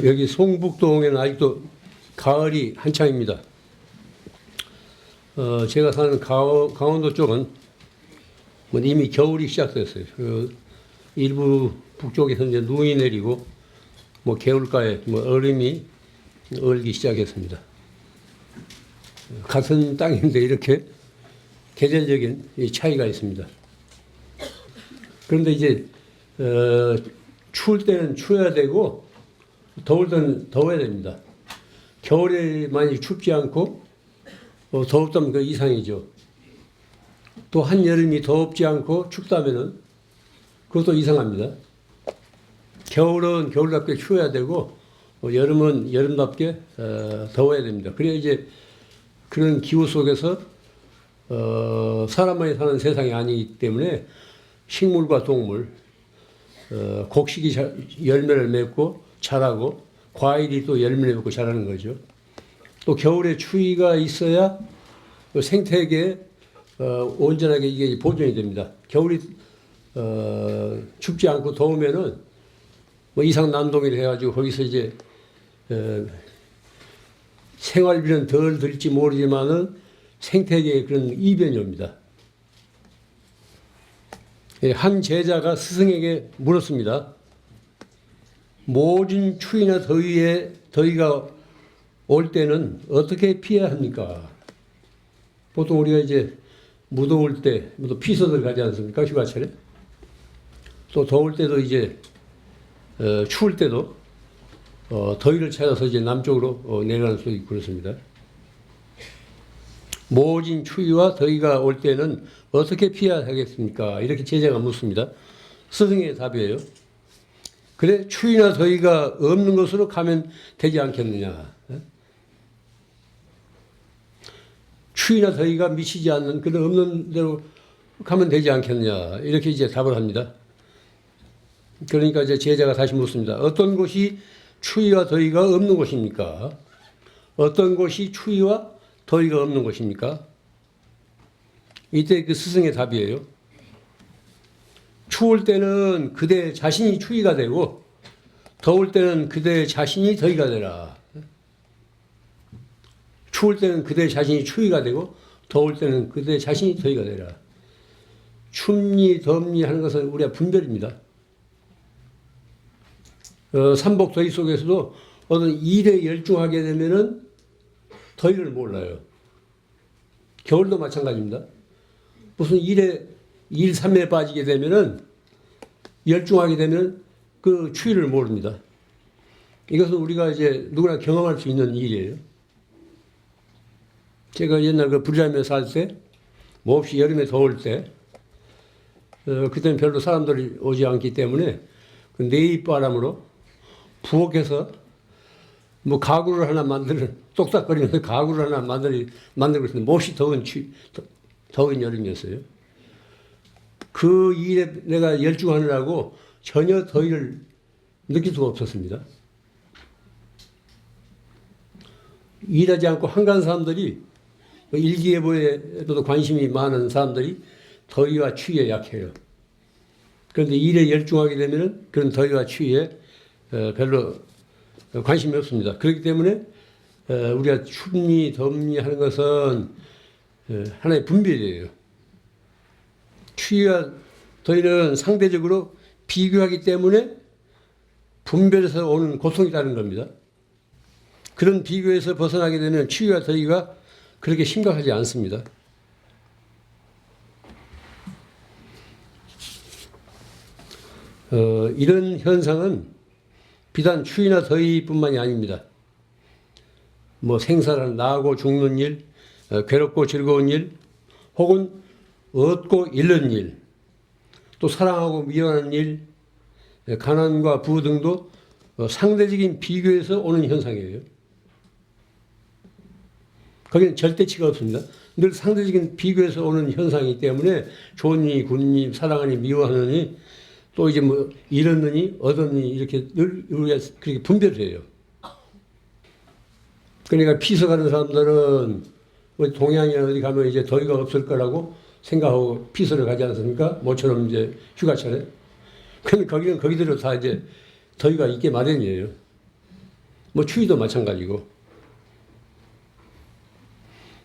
여기 송북동에는 아직도 가을이 한창입니다. 제가 사는 강원도 쪽은 뭐 이미 겨울이 시작됐어요. 일부 북쪽에서 이제 눈이 내리고 뭐 개울가에 뭐 얼음이 얼기 시작했습니다. 같은 땅인데 이렇게 계절적인 차이가 있습니다. 그런데 이제 추울 때는 추워야 되고 더울 때는 더워야 됩니다. 겨울에 많이 춥지 않고 더웠다면 그 이상이죠. 또 한여름이 더웁지 않고 춥다면은 그것도 이상합니다. 겨울은 겨울답게 추워야 되고 여름은 여름답게 더워야 됩니다. 그래야 이제 그런 기후 속에서 사람만이 사는 세상이 아니기 때문에 식물과 동물, 곡식이 열매를 맺고 자라고 과일이 또 열매를 맺고 자라는 거죠. 또 겨울에 추위가 있어야 생태계에 온전하게 이게 보존이 됩니다. 겨울이 춥지 않고 더우면은 뭐 이상 난동이를 해가지고 거기서 이제 생활비는 덜 들지 모르지만은 생태계에 그런 이변이 옵니다. 한 제자가 스승에게 물었습니다. 모진 추위나 더위가 올 때는 어떻게 피해야 합니까? 보통 우리가 이제 무더울 때, 피서들 가지 않습니까? 휴가철에. 또 더울 때도 이제, 추울 때도, 더위를 찾아서 이제 남쪽으로 내려가는 수도 있고 그렇습니다. 모진 추위와 더위가 올 때는 어떻게 피해야 하겠습니까? 이렇게 제자가 묻습니다. 스승의 답이에요. 그래, 추위나 더위가 없는 것으로 가면 되지 않겠느냐. 추위나 더위가 미치지 않는 그런 없는 대로 가면 되지 않겠느냐. 이렇게 이제 답을 합니다. 그러니까 이제 제자가 다시 묻습니다. 어떤 곳이 추위와 더위가 없는 곳입니까? 어떤 곳이 추위와 더위가 없는 곳입니까? 이때 그 스승의 답이에요. 추울 때는 그대 자신이 추위가 되고 더울 때는 그대 자신이 더위가 되라. 추울 때는 그대 자신이 추위가 되고 더울 때는 그대 자신이 더위가 되라. 춥니 덥니 하는 것은 우리가 분별입니다. 삼복 더위 속에서도 어떤 일에 열중하게 되면은 더위를 몰라요. 겨울도 마찬가지입니다. 무슨 일 3에 빠지게 되면은 열중하게 되면 그 추위를 모릅니다. 이것은 우리가 이제 누구나 경험할 수 있는 일이에요. 제가 옛날 그 부리라며 살 때, 몹시 여름에 더울 때, 그때는 별로 사람들이 오지 않기 때문에 그 내입바람으로 부엌에서 뭐 가구를 하나 똑딱거리면서 가구를 하나 만들고 있었는데 몹시 더운 여름이었어요. 그 일에 내가 열중하느라고 전혀 더위를 느낄 수가 없었습니다. 일하지 않고 한가한 사람들이 일기예보에도 관심이 많은 사람들이 더위와 추위에 약해요. 그런데 일에 열중하게 되면 그런 더위와 추위에 별로 관심이 없습니다. 그렇기 때문에 우리가 춥니 덥니 하는 것은 하나의 분별이에요. 추위와 더위는 상대적으로 비교하기 때문에 분별에서 오는 고통이 있다는 겁니다. 그런 비교에서 벗어나게 되면 추위와 더위가 그렇게 심각하지 않습니다. 이런 현상은 비단 추위나 더위뿐만이 아닙니다. 뭐 생사를 나고 죽는 일, 괴롭고 즐거운 일, 혹은 얻고 잃는 일, 또 사랑하고 미워하는 일, 가난과 부 등도 상대적인 비교에서 오는 현상이에요. 거기는 절대치가 없습니다. 늘 상대적인 비교에서 오는 현상이기 때문에 좋으니 굳니 사랑하니 미워하느니 또 이제 뭐 잃었느니 얻었느니 이렇게 늘 우리가 그렇게 분별을 해요. 그러니까 피서 가는 사람들은 동양이나 어디 가면 이제 더위가 없을 거라고 생각하고 피서를 가지 않습니까? 모처럼 이제 휴가철에. 근데 거기는 거기대로 다 이제 더위가 있게 마련이에요. 뭐 추위도 마찬가지고.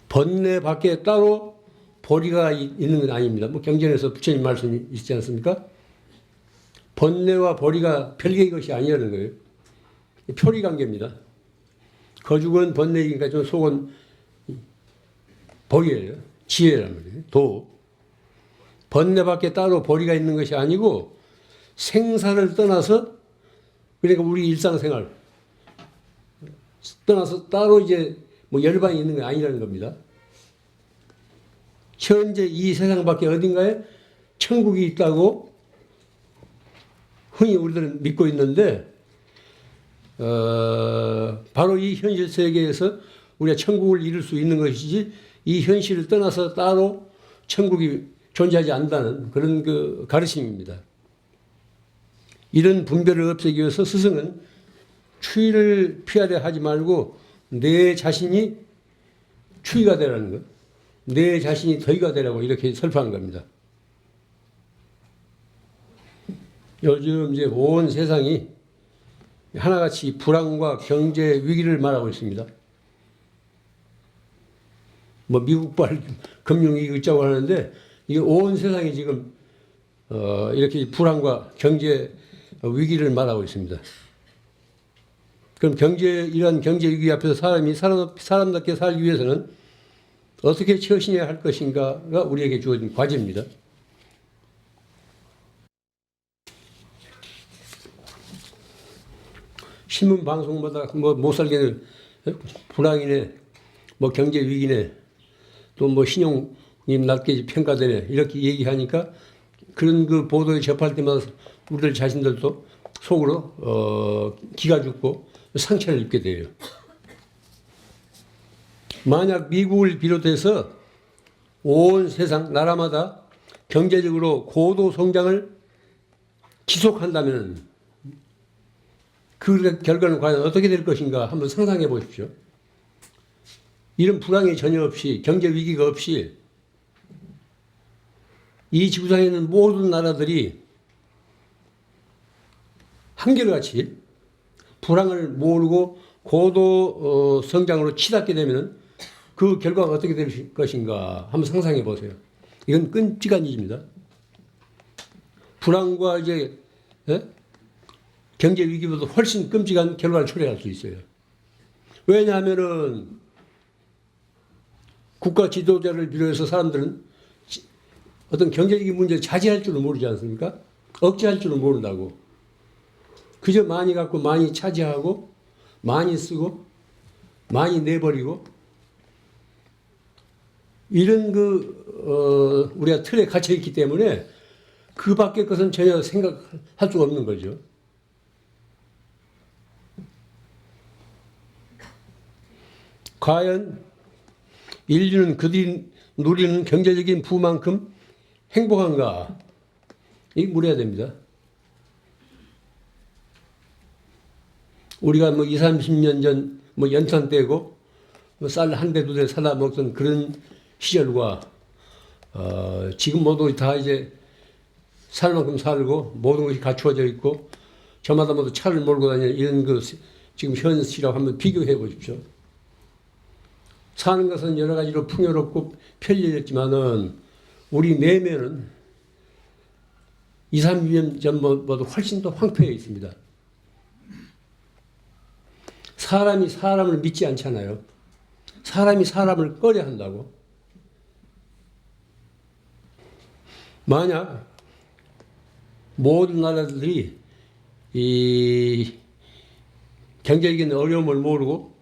번뇌 밖에 따로 보리가 있는 건 아닙니다. 뭐 경전에서 부처님 말씀이 있지 않습니까? 번뇌와 보리가 별개의 것이 아니라는 거예요. 표리 관계입니다. 거죽은 번뇌이니까 좀 속은 보리예요. 지혜란 말이에요. 도. 번뇌 밖에 따로 보리가 있는 것이 아니고 생사를 떠나서, 그러니까 우리 일상생활 떠나서 따로 이제 뭐 열반이 있는 게 아니라는 겁니다. 현재 이 세상 밖에 어딘가에 천국이 있다고 흔히 우리들은 믿고 있는데, 바로 이 현실 세계에서 우리가 천국을 이룰 수 있는 것이지, 이 현실을 떠나서 따로 천국이 존재하지 않는다는 그런 그 가르침입니다. 이런 분별을 없애기 위해서 스승은 추위를 피하려 하지 말고 내 자신이 추위가 되라는 것, 내 자신이 더위가 되라고 이렇게 설파한 겁니다. 요즘 이제 온 세상이 하나같이 불황과 경제 위기를 말하고 있습니다. 뭐 미국발 금융위기 있자고 하는데, 이게 온 세상이 지금 이렇게 불황과 경제 위기를 말하고 있습니다. 그럼 이러한 경제 위기 앞에서 사람이 사람답게 살기 위해서는 어떻게 처신해야 할 것인가가 우리에게 주어진 과제입니다. 신문 방송마다 뭐 못 살겠는 불황이네, 뭐 경제 위기네, 또 뭐 신용이 낮게 평가되네, 이렇게 얘기하니까 그런 그 보도에 접할 때마다 우리들 자신들도 속으로 기가 죽고 상처를 입게 돼요. 만약 미국을 비롯해서 온 세상 나라마다 경제적으로 고도 성장을 지속한다면 그 결과는 과연 어떻게 될 것인가 한번 상상해 보십시오. 이런 불황이 전혀 없이, 경제 위기가 없이 이 지구상에 있는 모든 나라들이 한결같이 불황을 모르고 고도 성장으로 치닫게 되면 그 결과가 어떻게 될 것인가 한번 상상해 보세요. 이건 끔찍한 일입니다. 불황과 이제 경제 위기보다 훨씬 끔찍한 결과를 초래할 수 있어요. 왜냐하면은 국가 지도자를 비롯해서 사람들은 어떤 경제적인 문제를 자제할 줄은 모르지 않습니까? 억제할 줄은 모른다고. 그저 많이 갖고 많이 차지하고 많이 쓰고 많이 내버리고, 이런 우리가 틀에 갇혀 있기 때문에 그 밖의 것은 전혀 생각할 수가 없는 거죠. 과연 인류는 그들이 누리는 경제적인 부만큼 행복한가? 이거 물어야 됩니다. 우리가 뭐 20, 30년 전 뭐 연탄 떼고 뭐 쌀 한 대 두 대 사다 먹던 그런 시절과 지금 모두 다 이제 살 만큼 살고 모든 것이 갖추어져 있고 저마다 모두 차를 몰고 다니는 이런 그 지금 현실하고 한번 비교해 보십시오. 사는 것은 여러 가지로 풍요롭고 편리했지만은 우리 내면은 20, 30년 전보다 훨씬 더 황폐해 있습니다. 사람이 사람을 믿지 않잖아요. 사람이 사람을 꺼려 한다고. 만약 모든 나라들이 이 경제적인 어려움을 모르고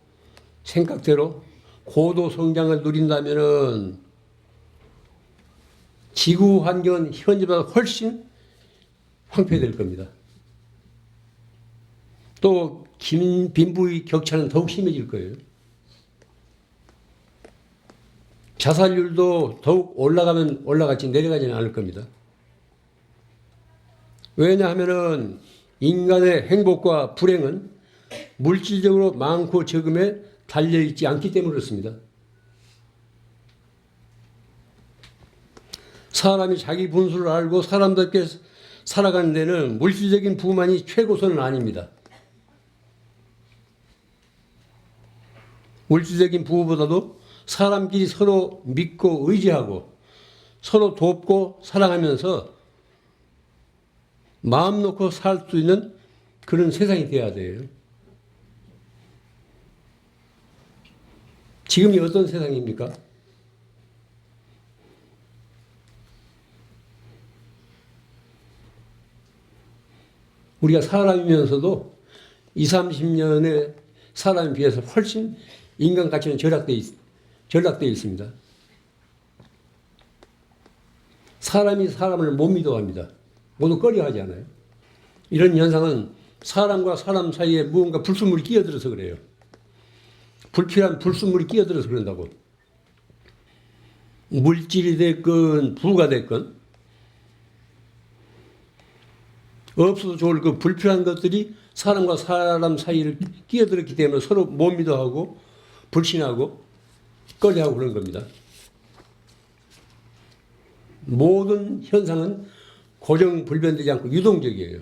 생각대로 고도 성장을 누린다면은 지구 환경은 현재보다 훨씬 황폐될 겁니다. 또 빈부의 격차는 더욱 심해질 거예요. 자살률도 더욱 올라가면 올라갔지 내려가지는 않을 겁니다. 왜냐하면은 인간의 행복과 불행은 물질적으로 많고 적음에 달려있지 않기 때문에 그렇습니다. 사람이 자기 분수를 알고 사람답게 살아가는 데는 물질적인 부만이 최고선은 아닙니다. 물질적인 부부보다도 사람끼리 서로 믿고 의지하고 서로 돕고 사랑하면서 마음 놓고 살 수 있는 그런 세상이 돼야 돼요. 지금이 어떤 세상입니까? 우리가 사람이면서도 20, 30년의 사람에 비해서 훨씬 인간 가치는 전락되어 있습니다. 사람이 사람을 못 믿어합니다. 모두 꺼려하지 않아요. 이런 현상은 사람과 사람 사이에 무언가 불순물이 끼어들어서 그래요. 불필요한 불순물이 끼어들어서 그런다고. 물질이 됐건 부가 됐건 없어도 좋을 그 불필요한 것들이 사람과 사람 사이를 끼어들었기 때문에 서로 못 믿어하고 불신하고 꺼려하고 그런 겁니다. 모든 현상은 고정불변되지 않고 유동적이에요.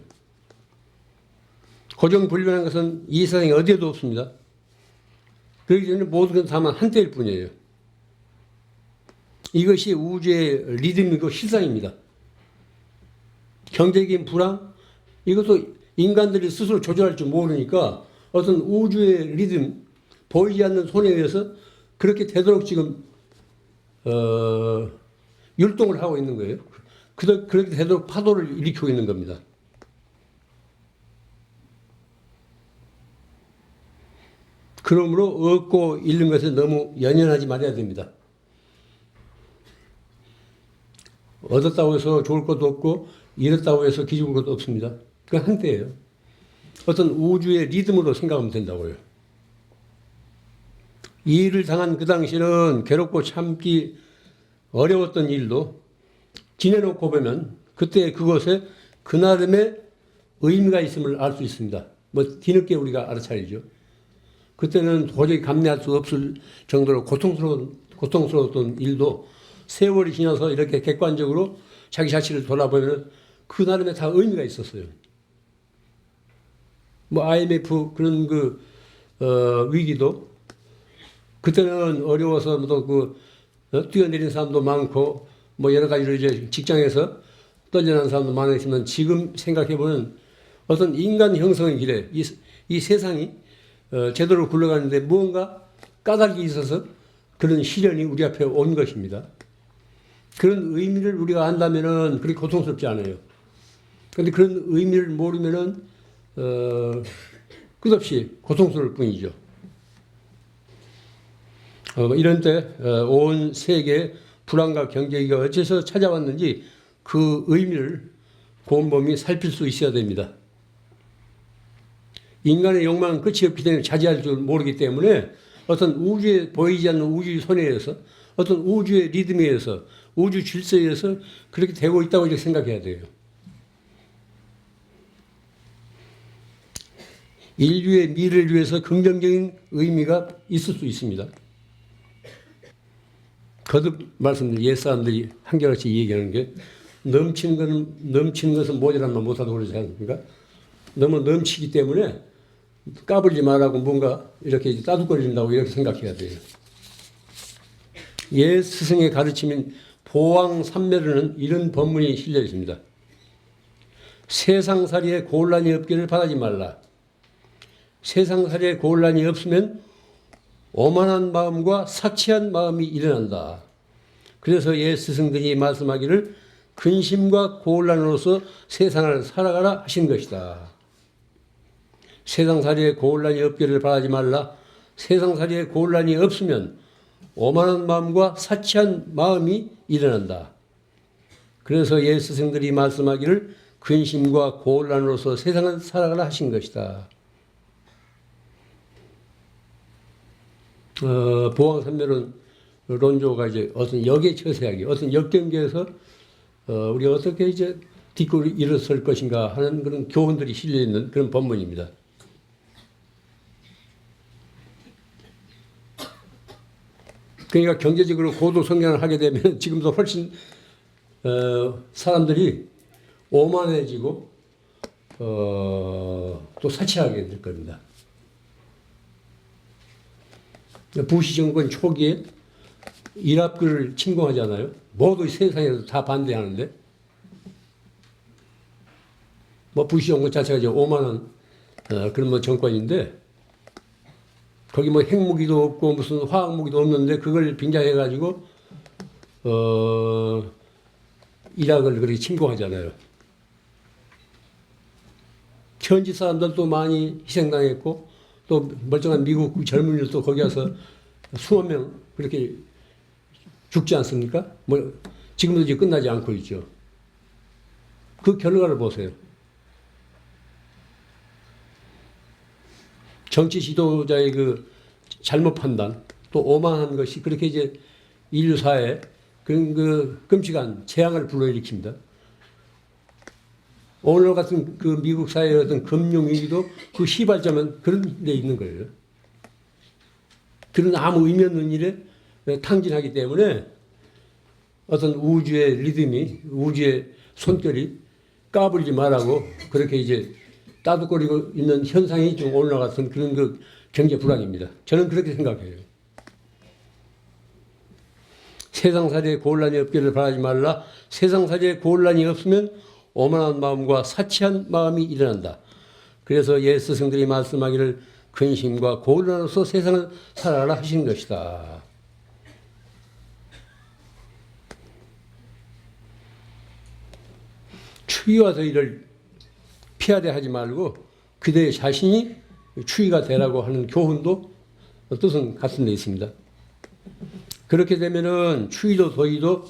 고정불변한 것은 이 세상에 어디에도 없습니다. 그렇기 때문에 모든 건 다만 한때일 뿐이에요. 이것이 우주의 리듬이고 실상입니다. 경제적인 불황, 이것도 인간들이 스스로 조절할 줄 모르니까 어떤 우주의 리듬, 보이지 않는 손에 의해서 그렇게 되도록 지금 율동을 하고 있는 거예요. 그렇게 되도록 파도를 일으키고 있는 겁니다. 그러므로 얻고 잃는 것에 너무 연연하지 말아야 됩니다. 얻었다고 해서 좋을 것도 없고 잃었다고 해서 기죽을 것도 없습니다. 그건 한때예요. 어떤 우주의 리듬으로 생각하면 된다고요. 이 일을 당한 그 당시는 괴롭고 참기 어려웠던 일도 지내놓고 보면 그때 그것에 그 나름의 의미가 있음을 알 수 있습니다. 뭐 뒤늦게 우리가 알아차리죠. 그때는 도저히 감내할 수 없을 정도로 고통스러웠던 일도 세월이 지나서 이렇게 객관적으로 자기 자신을 돌아보면 그 나름의 다 의미가 있었어요. 뭐 IMF 그런 위기도 그때는 어려워서 뛰어내린 사람도 많고 뭐 여러 가지로 이제 직장에서 떨려나는 사람도 많았지만 지금 생각해보면 어떤 인간 형성의 길에 이 세상이 제대로 굴러가는데 무언가 까닭이 있어서 그런 시련이 우리 앞에 온 것입니다. 그런 의미를 우리가 안다면은 그렇게 고통스럽지 않아요. 그런데 그런 의미를 모르면은 끝없이 고통스러울 뿐이죠. 이런 때 온 세계 불안과 경제위기가 어째서 찾아왔는지 그 의미를 곰곰이 살필 수 있어야 됩니다. 인간의 욕망은 끝이 없기 때문에 자제할 줄 모르기 때문에 어떤 우주에 보이지 않는 우주의 손에 의해서 어떤 우주의 리듬에 의해서 우주 질서에 의해서 그렇게 되고 있다고 이렇게 생각해야 돼요. 인류의 미래를 위해서 긍정적인 의미가 있을 수 있습니다. 거듭 말씀드린 옛사람들이 한결같이 얘기하는 게 넘치는 것은 모자란만 못하다고 그러지 않습니까? 너무 넘치기 때문에 까불지 말라고 뭔가 이렇게 따둑거린다고 이렇게 생각해야 돼요. 옛 스승의 가르침인 보왕산매로는 이런 법문이 실려 있습니다. 세상살이에 곤란이 없기를 바라지 말라. 세상살이에 곤란이 없으면 오만한 마음과 사치한 마음이 일어난다. 그래서 옛 스승들이 말씀하기를 근심과 곤란으로서 세상을 살아가라 하신 것이다. 세상살이에 곤란이 없기를 바라지 말라. 세상살이에 곤란이 없으면 오만한 마음과 사치한 마음이 일어난다. 그래서 옛 스승들이 말씀하기를 근심과 곤란으로서 세상을 살아가라 하신 것이다. 보왕산매론 론조가 이제 어떤 역의 처세하기, 어떤 역경계에서 우리가 어떻게 이제 딛고 일어설 것인가 하는 그런 교훈들이 실려 있는 그런 법문입니다. 그러니까 경제적으로 고도 성장을 하게 되면 지금도 훨씬 사람들이 오만해지고 또 사치하게 될 겁니다. 부시 정권 초기에 이라크를 침공하잖아요. 모두 세상에서 다 반대하는데, 뭐 부시 정권 자체가 이제 오만한 그런 뭐 정권인데, 거기 뭐 핵무기도 없고 무슨 화학무기도 없는데 그걸 빙자해가지고 이라크를 그렇게 침공하잖아요. 현지 사람들도 많이 희생당했고 또 멀쩡한 미국 젊은이들도 거기 와서 수만 명 그렇게 죽지 않습니까? 뭐 지금도 이제 끝나지 않고 있죠. 그 결과를 보세요. 정치 지도자의 그 잘못 판단, 또 오만한 것이 그렇게 이제 인류사에 그런 그 끔찍한 재앙을 불러일으킵니다. 오늘 같은 그 미국 사회의 어떤 금융위기도 그 시발점은 그런 데 있는 거예요. 그런 아무 의미 없는 일에 탕진하기 때문에 어떤 우주의 리듬이, 우주의 손결이 까불지 말라고 그렇게 이제 따뜻거리고 있는 현상이 좀 오늘 같은 그런 그 경제 불황입니다. 저는 그렇게 생각해요. 세상살이에 곤란이 없기를 바라지 말라. 세상살이에 곤란이 없으면 오만한 마음과 사치한 마음이 일어난다. 그래서 옛 스승들이 말씀하기를 근심과 곤란으로서 세상을 살아라 하신 것이다. 추위와 더위를 피하려 하지 말고 그대 자신이 추위가 되라고 하는 교훈도 뜻은 같은 데 있습니다. 그렇게 되면은 추위도 더위도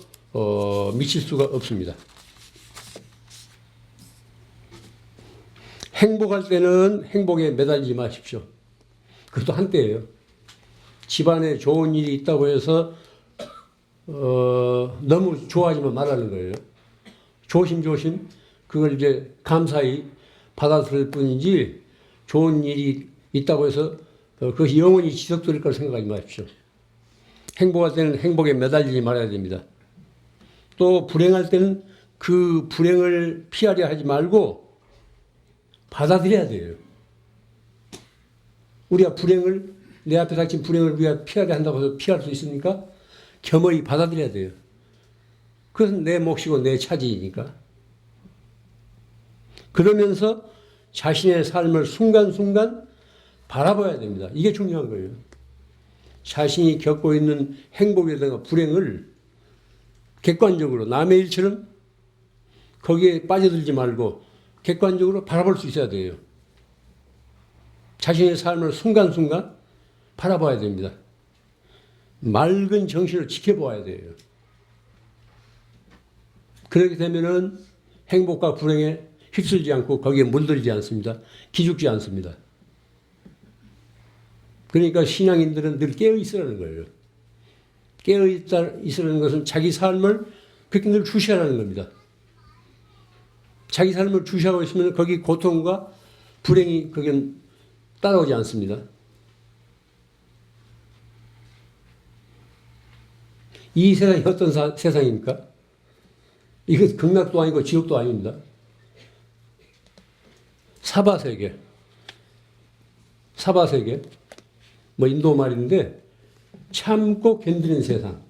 미칠 수가 없습니다. 행복할 때는 행복에 매달리지 마십시오. 그것도 한때예요. 집안에 좋은 일이 있다고 해서 너무 좋아하지만 말하는 거예요. 조심조심 그걸 이제 감사히 받아들일 뿐이지 좋은 일이 있다고 해서 그것이 영원히 지속될 걸 생각하지 마십시오. 행복할 때는 행복에 매달리지 말아야 됩니다. 또 불행할 때는 그 불행을 피하려 하지 말고 받아들여야 돼요. 우리가 불행을, 내 앞에 닥친 불행을 우리가 피하려 한다고 해서 피할 수 있습니까? 겸허히 받아들여야 돼요. 그것은 내 몫이고 내 차지이니까. 그러면서 자신의 삶을 순간순간 바라봐야 됩니다. 이게 중요한 거예요. 자신이 겪고 있는 행복이라든가 불행을 객관적으로 남의 일처럼 거기에 빠져들지 말고 객관적으로 바라볼 수 있어야 돼요. 자신의 삶을 순간순간 바라봐야 됩니다. 맑은 정신을 지켜봐야 돼요. 그렇게 되면은 행복과 불행에 휩쓸지 않고 거기에 물들지 않습니다. 기죽지 않습니다. 그러니까 신앙인들은 늘 깨어 있으라는 거예요. 깨어 있으라는 것은 자기 삶을 그렇게 늘 주시하라는 겁니다. 자기 삶을 주시하고 있으면 거기 고통과 불행이 거기는 따라오지 않습니다. 이 세상이 어떤 세상입니까? 이것 극락도 아니고 지옥도 아닙니다. 사바세계, 뭐 인도 말인데 참고 견디는 세상,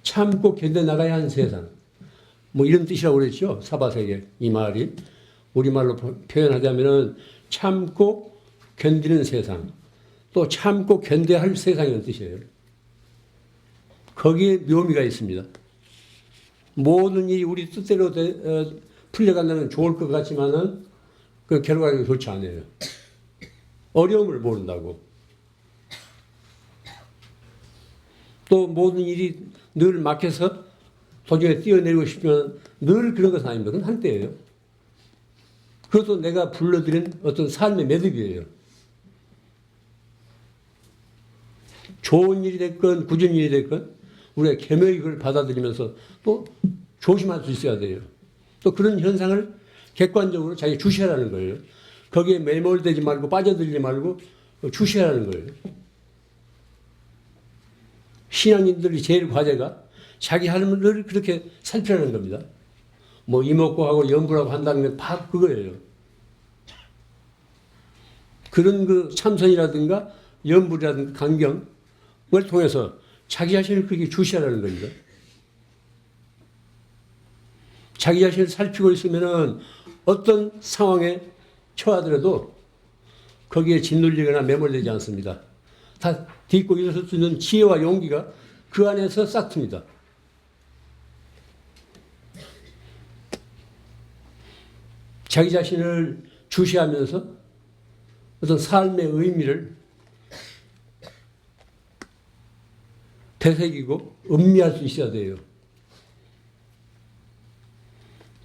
참고 견뎌나가야 하는 세상, 뭐 이런 뜻이라고 그랬죠. 사바세계 이 말이 우리말로 표현하자면은 참고 견디는 세상, 또 참고 견뎌야 할 세상이라는 뜻이에요. 거기에 묘미가 있습니다. 모든 일이 우리 뜻대로 풀려간다면 좋을 것 같지만은 그 결과가 좋지 않아요. 어려움을 모른다고. 또 모든 일이 늘 막혀서 도중에 뛰어내리고 싶으면 늘 그런 것은 아닙니다. 그건 한때예요. 그것도 내가 불러들인 어떤 삶의 매듭이에요. 좋은 일이 됐건 굳은 일이 됐건 우리가 겸허히 그걸 받아들이면서 또 조심할 수 있어야 돼요. 또 그런 현상을 객관적으로 자기 주시하라는 거예요. 거기에 매몰되지 말고 빠져들지 말고 주시하라는 거예요. 신앙인들이 제일 과제가 자기 삶을 그렇게 살피라는 겁니다. 뭐 이목구하고 염불하고 한다는 건 다 그거예요. 그런 그 참선이라든가 연불이라든 강경을 통해서 자기 자신을 그렇게 주시하라는 겁니다. 자기 자신을 살피고 있으면은 어떤 상황에 처하더라도 거기에 짓눌리거나 매몰되지 않습니다. 다 딛고 일어설 수 있는 지혜와 용기가 그 안에서 싹틉니다. 자기 자신을 주시하면서 어떤 삶의 의미를 되새기고 음미할 수 있어야 돼요.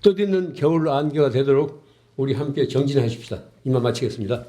뜻있는 겨울 안개가 되도록 우리 함께 정진하십시다. 이만 마치겠습니다.